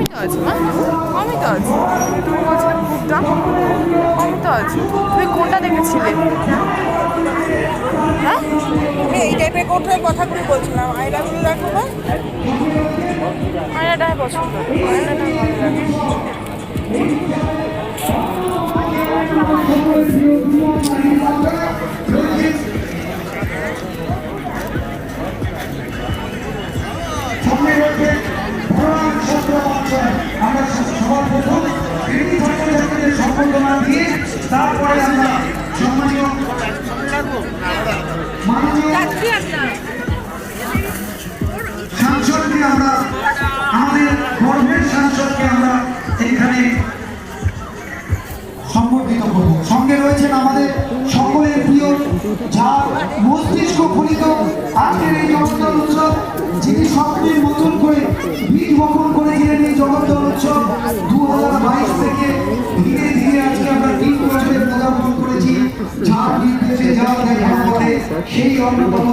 কমই তো আছে মা, কমই তো আছে। তুমি বলছিলে বুকটা কমই তো আছে। তুমি কোনটা দেখেছিলে? হ্যাঁ, এই টাইপের কোথায় কথাগুলো বলছিলাম, আয়নাগুলো রাখো না। আয়নাটাই পছন্দ, আয়নাটাই ভালো লাগে। আমরা সবার প্রথম কৃতি ছাত্রছাত্রীদের সম্বর্ধনা দিয়ে তারপরে আমরা সম্মানীয় মাননীয় সাংসদকে আমরা, আমাদের গর্বের সাংসদকে আমরা এখানে সম্বর্ধিত করব। সঙ্গে রয়েছেন আমাদের সকলের প্রিয়, যার মস্তিষ্ক ফলিত আজকের এই জগদ্দল উৎসব, যিনি স্বপ্নের মতন করে বীজ বপন করেছিলেন এই জগদ্দল উৎসব 2022 থেকে ধীরে ধীরে আজকে আমরা 3 বছরে পদার্পণ করেছি। যার নির্দেশে যার দেখানো পরে সেই অন্যতম